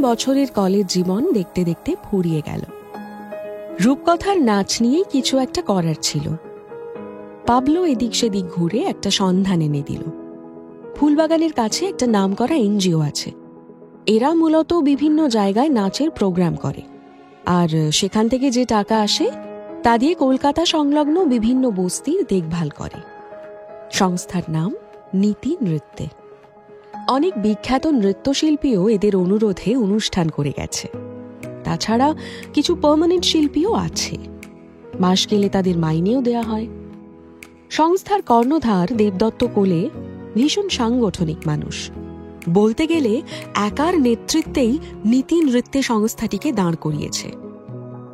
বছরের কলেজ জীবন দেখতে দেখতে ফুরিয়ে গেল। রূপকথার নাচ নিয়েই কিছু একটা করার ছিল। পাবলো এদিক সেদিক ঘুরে একটা সন্ধান এনে দিল। ফুলবাগানের কাছে একটা নামকরা এনজিও আছে। এরা মূলত বিভিন্ন জায়গায় নাচের প্রোগ্রাম করে, আর সেখান থেকে যে টাকা আসে তা দিয়ে কলকাতা সংলগ্ন বিভিন্ন বস্তির দেখভাল করে। সংস্থার নাম নীতি নৃত্যে। অনেক বিখ্যাত নৃত্যশিল্পীও এদের অনুরোধে অনুষ্ঠান করে গেছে। তাছাড়া কিছু পার্মানেন্ট শিল্পীও আছে, মাস গেলে তাদের মাইনেও দেয়া হয়। সংস্থার কর্ণধার দেবদত্ত কোলে ভীষণ সাংগঠনিক মানুষ। বলতে গেলে একার নেতৃত্বেই নীতি নৃত্যে সংস্থাটিকে দাঁড় করিয়েছে।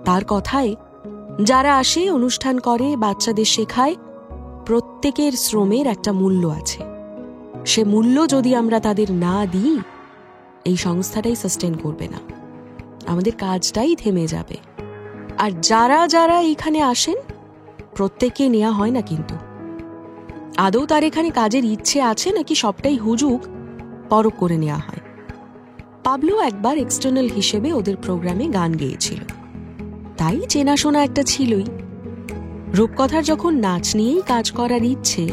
তার কথায়, যারা আসে, অনুষ্ঠান করে, বাচ্চাদের শেখায়, প্রত্যেকের শ্রমের একটা মূল্য আছে। সে মূল্য যদি আমরা তাদের না দিই, এই সংস্থাটাই সাস্টেন করবে না, আমাদের কাজটাই থেমে যাবে। আর যারা যারা এখানে আসেন প্রত্যেককে নেওয়া হয় না, কিন্তু আদৌ তার এখানে কাজের ইচ্ছে আছে নাকি সবটাই হুজুগ পরখ করে নেওয়া হয়। পাবলো একবার এক্সটার্নাল হিসেবে ওদের প্রোগ্রামে গান গেয়েছিল, তাই চেনাশোনা একটা ছিলই। রূপকথার যখন নাচ নিয়েই কাজ করার ইচ্ছে,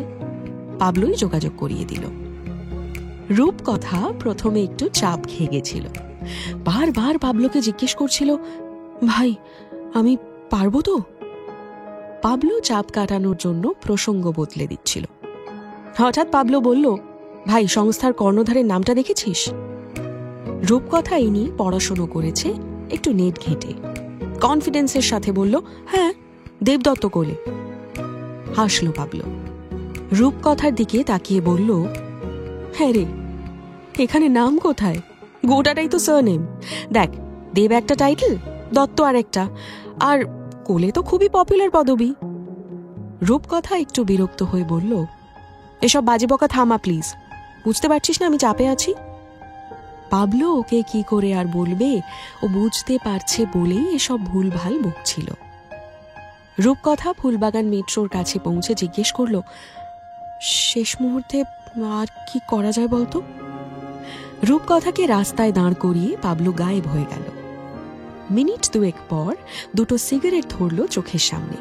পাবলোই যোগাযোগ করিয়ে দিল। রূপকথা প্রথমে একটু চাপ খেয়ে গেছিল। বারবার পাবলোকে জিজ্ঞেস করছিল, ভাই আমি পারবো তো? পাবলো চাপ কাটানোর জন্য প্রসঙ্গ বদলে দিচ্ছিল। হঠাৎ পাবলো বলল, ভাই সংস্থার কর্ণধারের নামটা দেখেছিস? রূপকথা ইনি পড়াশোনা করেছে একটু নেট ঘেঁটে। কনফিডেন্সের সাথে বলল, হ্যাঁ, দেবদত্ত কোলে। হাসলো পাবলো। রূপকথার দিকে তাকিয়ে বলল, হ্যাঁ রে, এখানে নাম কোথায়? গোটাটাই তো সারনেম। দেখ, দেব একটা টাইটেল, দত্ত আর একটা, আর কোলে তো খুবই পপুলার পদবি। রূপকথা একটু বিরক্ত হয়ে বলল, এসব বাজে বকা থামা প্লিজ। বুঝতে পারছিস না আমি চাপে আছি? পাবলো ওকে কি করে আর বলবে, ও বুঝতে পারছে বলেই এসব ভুলভাল বকছিল। রূপকথা ফুলবাগান মেট্রোর কাছে পৌঁছে জিজ্ঞেস করল, শেষ মুহূর্তে আর কি করা যায় বলতো? রূপকথাকে রাস্তায় দাঁড় করিয়ে পাবলো গায়েব হয়ে গেল। মিনিট দুয়েক পর দুটো সিগারেট ধরলো চোখের সামনে।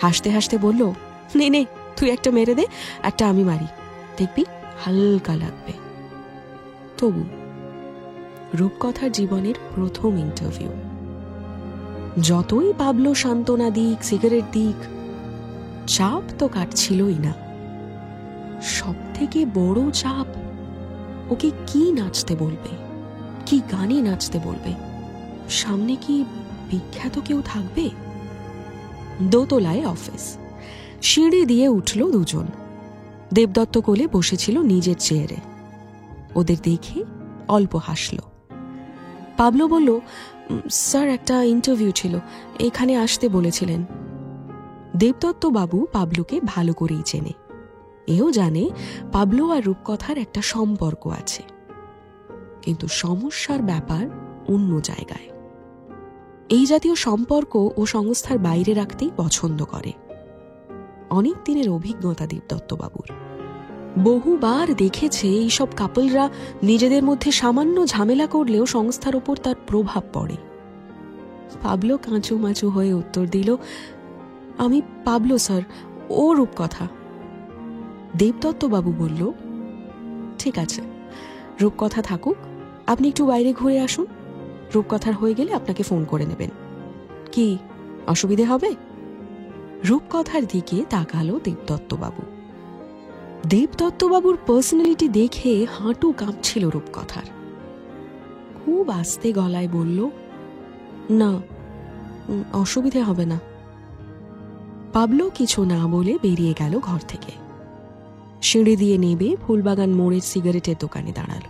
হাসতে হাসতে বলল, নে নে, তুই একটা মেরে দে, একটা আমি মারি, দেখবি হালকা লাগবে। তবু রূপকথার জীবনের প্রথম ইন্টারভিউ। যতই পাবলো সান্ত্বনা দিক, সিগারেট দিক, চাপ তো কাটছিলই না। সব থেকে বড় চাপ, ওকে কি নাচতে বলবে, কি গানে নাচতে বলবে, সামনে কি বিখ্যাত কেউ থাকবে? দোতলায় অফিস, সিঁড়ি দিয়ে উঠল দুজন। দেবদত্ত কোলে বসেছিল নিজের চেয়ারে। ওদের দেখে অল্প হাসল। পাবলো বলল, স্যার একটা ইন্টারভিউ ছিল, এখানে আসতে বলেছিলেন। দেবদত্ত বাবু পাবলোকে ভালো করেই চেনে। এও জানে পাবলো আর রূপকথার একটা সম্পর্ক আছে, কিন্তু সমস্যার ব্যাপার অন্য জায়গায়। এই জাতীয় সম্পর্ক ও সংস্থার বাইরে রাখতেই পছন্দ করে। অনেক দিনের অভিজ্ঞতা দেবদত্ত বাবুর। বহুবার দেখেছে এইসব কাপলরা নিজেদের মধ্যে সামান্য ঝামেলা করলেও সংস্থার ওপর তার প্রভাব পড়ে। পাবলো কাঁচুমাচু হয়ে উত্তর দিল, আমি পাবলো স্যার, ও রূপকথা। দেবদত্ত বাবু বলল, ঠিক আছে, রূপকথা থাকুক, আপনি একটু বাইরে ঘুরে আসুন, রূপকথার হয়ে গেলে আপনাকে ফোন করে নেবেন। কি অসুবিধে হবে? রূপকথার দিকে তাকালো দেবদত্ত বাবু। দেবদত্ত বাবুর পার্সোনালিটি দেখে হাঁটু কাঁপছিল রূপকথার। খুব আস্তে গলায় বলল, না, অসুবিধে হবে না। পাবলো কিছু না বলে বেরিয়ে গেল ঘর থেকে। সিঁড়ি দিয়ে নেবে ফুলবাগান মোড়ের সিগারেটের দোকানে দাঁড়ালো।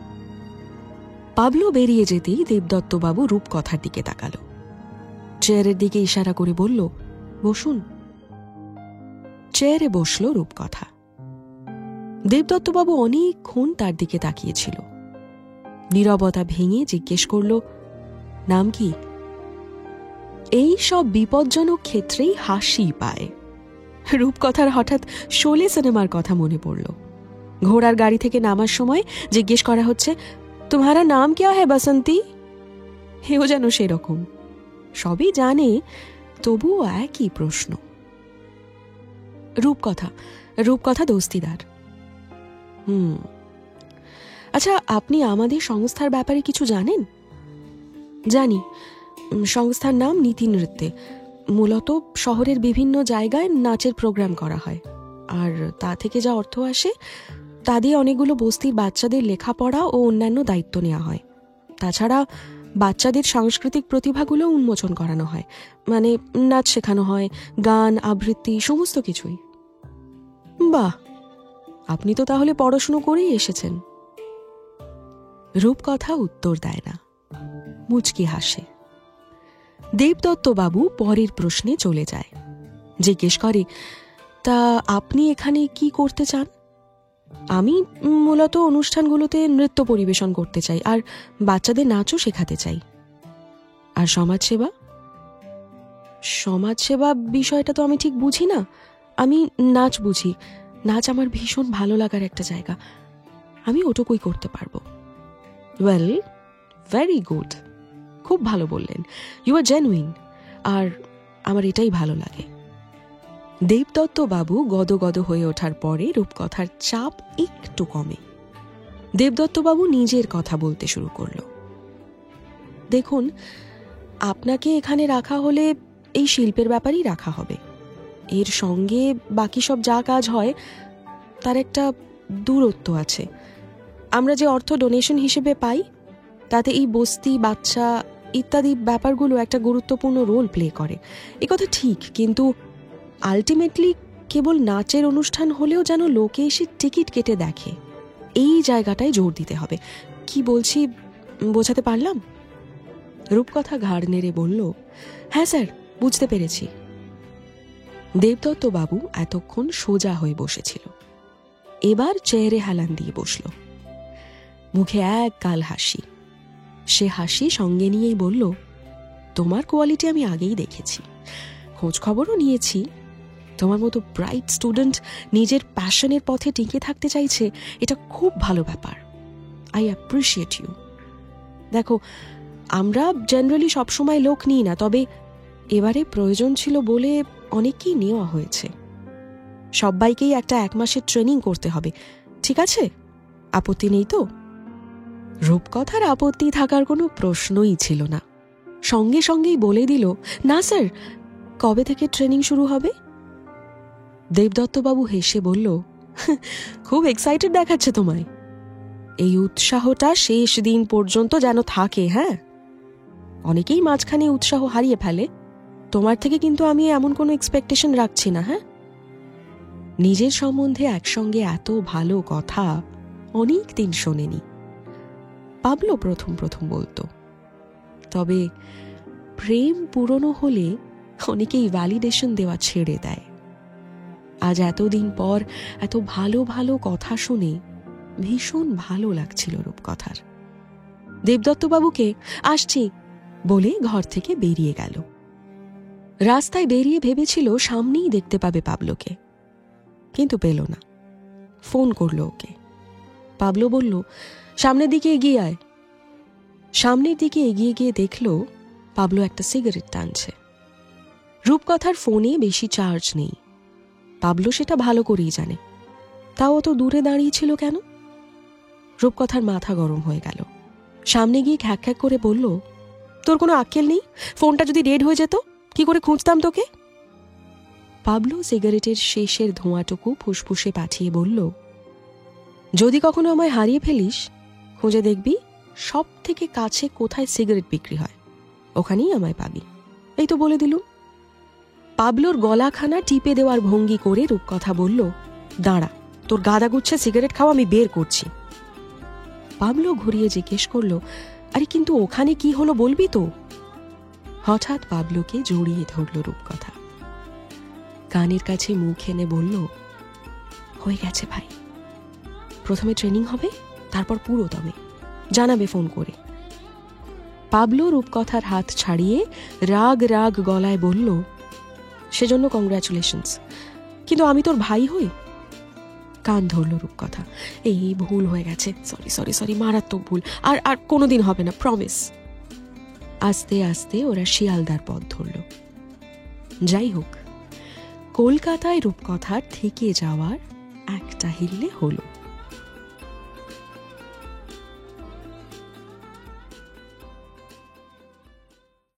পাবলো বেরিয়ে যেতেই দেবদত্ত বাবু রূপকথার দিকে তাকালো। চেয়ারের দিকে ইশারা করে বলল, বসুন। চেয়ারে বসল রূপকথা। দেবদত্ত বাবু অনেকক্ষণ তার দিকে তাকিয়েছিল। নীরবতা ভেঙে জিজ্ঞেস করল, নাম কি? এই সব বিপজ্জনক ক্ষেত্রেই হাসি পায়। রূপকথার হঠাৎ শোলে সিনেমার কথা মনে পড়ল। ঘোড়ার গাড়ি থেকে নামার সময় জিজ্ঞেস করা হচ্ছে, তোমারা নাম ক্যা হ্যায় বসন্তী? এও যেন সেরকম, সবই জানে তবুও একই প্রশ্ন। রূপকথা দস্তিদার। আচ্ছা, আপনি আমাদের সংস্থার ব্যাপারে কিছু জানেন? জানি, সংস্থার নাম নীতি নৃত্যে। মূলত শহরের বিভিন্ন জায়গায় নাচের প্রোগ্রাম করা হয়, আর তা থেকে যা অর্থ আসে তা দিয়ে অনেকগুলো বস্তির বাচ্চাদের লেখাপড়া ও অন্যান্য দায়িত্ব নেওয়া হয়। তাছাড়া বাচ্চাদের সাংস্কৃতিক প্রতিভাগুলো উন্মোচন করানো হয়, মানে নাচ শেখানো হয়, গান, আবৃত্তি, সমস্ত কিছুই। বাহ, আপনি তো তাহলে পড়াশুনো করেই এসেছেন। রূপকথা উত্তর দেয় না, মুচকি হাসে। দেবদত্ত বাবু পরের প্রশ্নে চলে যায়, জিজ্ঞেস করে, তা আপনি এখানে কি করতে চান? আমি মূলত অনুষ্ঠানগুলোতে নৃত্য পরিবেশন করতে চাই, আর বাচ্চাদের নাচও শেখাতে চাই। আর সমাজসেবা বিষয়টা তো আমি ঠিক বুঝি না। আমি নাচ বুঝি, নাচ আমার ভীষণ ভালো লাগার একটা জায়গা, আমি ওটুকুই করতে পারবো। ওয়েল, ভেরি গুড, খুব ভালো বললেন, ইউ আর জেনুইন, আর আমার এটাই ভালো লাগে। দেবদত্ত বাবু গদগদ হয়ে ওঠার পরে রূপকথার চাপ একটু কমে। দেবদত্ত বাবু নিজের কথা বলতে শুরু করলো। দেখুন, আপনাকে এখানে রাখা হলে এই শিল্পের ব্যাপারেই রাখা হবে। এর সঙ্গে বাকি সব যা কাজ হয় তার একটা দূরত্ব আছে। আমরা যে অর্থ ডোনেশন হিসেবে পাই তাতে এই বস্তি, বাচ্চা ইত্যাদি ব্যাপারগুলো একটা গুরুত্বপূর্ণ রোল প্লে করে, এ কথা ঠিক, কিন্তু আলটিমেটলি কেবল নাচের অনুষ্ঠান হলেও যেন লোকে এসে টিকিট কেটে দেখে, এই জায়গাটায় জোর দিতে হবে। কি বলছি বোঝাতে পারলাম? রূপকথা ঘাড় নেড়ে বলল, হ্যাঁ স্যার, বুঝতে পেরেছি। দেবদত্ত বাবু এতক্ষণ সোজা হয়ে বসেছিল, এবার চেহারে হেলান দিয়ে বসল, মুখে এক গাল হাসি। সে হাসি সঙ্গে নিয়েই বলল, তোমার কোয়ালিটি আমি আগেই দেখেছি, খোঁজ খবরও নিয়েছি। তোমার মতো ব্রাইট স্টুডেন্ট নিজের প্যাশনের পথে টিকে থাকতে চাইছে, এটা খুব ভালো ব্যাপার। I appreciate you. দেখো, আমরা জেনারেলি সবসময় লোক নিই না, তবে এবারে প্রয়োজন ছিল বলে অনেককেই নেওয়া হয়েছে। সবাইকেই একটা 1 মাসের ট্রেনিং করতে হবে, ঠিক আছে? আপত্তি নেই তো? রূপকথার আপত্তি থাকার কোনো প্রশ্নই ছিল না, সঙ্গে সঙ্গেই বলে দিল, না স্যার, কবে থেকে ট্রেনিং শুরু হবে? দেবদত্তবাবু হেসে বলল, খুব এক্সাইটেড দেখাচ্ছে তোমায়। এই উৎসাহটা শেষ দিন পর্যন্ত যেন থাকে। হ্যাঁ, অনেকেই মাঝখানে উৎসাহ হারিয়ে ফেলে, তোমার থেকে কিন্তু আমি এমন কোনো এক্সপেকটেশন রাখছি না। হ্যাঁ, নিজের সম্বন্ধে একসঙ্গে এত ভালো কথা অনেক দিন শোনেনি। পাবলো প্রথম বলতো, তবে প্রেম পুরনো হলে অনেকেই ভ্যালিডেশন দেওয়া ছেড়ে দেয়। আজ এতদিন পর এত ভালো ভালো কথা শুনে ভীষণ ভালো লাগছিল রূপকথার। দেবদত্তবাবুকে আসছি বলে ঘর থেকে বেরিয়ে গেল। রাস্তায় বেরিয়ে ভেবেছিল সামনেই দেখতে পাবে পাবলোকে, কিন্তু পেল না। ফোন করলো ওকে। পাবলো বলল, সামনের দিকে এগিয়ে আয়। সামনের দিকে এগিয়ে গিয়ে দেখল পাবলো একটা সিগারেট টানছে। রূপকথার ফোনে বেশি চার্জ নেই, পাবলো সেটা ভালো করেই জানে, তাও অত দূরে দাঁড়িয়ে ছিল কেন? রূপকথার মাথা গরম হয়ে গেল। সামনে গিয়ে খ্যাক খ্যাক করে বলল, তোর কোনো আক্কেল নেই? ফোনটা যদি ডেড হয়ে যেত কি করে খুঁজতাম তোকে? পাবলো সিগারেটের শেষের ধোঁয়াটুকু ফুসফুসে পাঠিয়ে বলল, যদি কখনো আমায় হারিয়ে ফেলিস, খুঁজে দেখবি সব থেকে কাছে কোথায় সিগারেট বিক্রি হয়, ওখানেই আমায় পাবি। এই তো বলে দিলুম। পাবলোর গলাখানা টিপে দেওয়ার ভঙ্গি করে রূপকথা বলল, দাঁড়া, তোর গাদা গুচ্ছে সিগারেট খাওয়া আমি বের করছি। পাবলো ঘুরিয়ে জিজ্ঞেস করলো, আরে কিন্তু ওখানে কি হলো বলবি তো? হঠাৎ পাবলোকে জড়িয়ে ধরল রূপকথা, কানের কাছে মুখ এনে বলল, হয়ে গেছে ভাই, প্রথমে ট্রেনিং হবে, তারপর পুরো দমে জানাবে ফোন করে। পাবলো রূপকথার হাত ছাড়িয়ে রাগ রাগ গলায় বলল, সেজন্য কংগ্রাচুলেশনস, কিন্তু আমি তোর ভাই হই। কান ধরল রূপকথা, এই ভুল হয়ে গেছে, সরি সরি সরি, মারাত্মক ভুল, আর কোনোদিন হবে না, প্রমিস। আস্তে আস্তে ওরা শিয়ালদার পথ ধরল। যাই হোক, কলকাতায় রূপকথার থেকে যাওয়ার একটা হিল্লে হলো।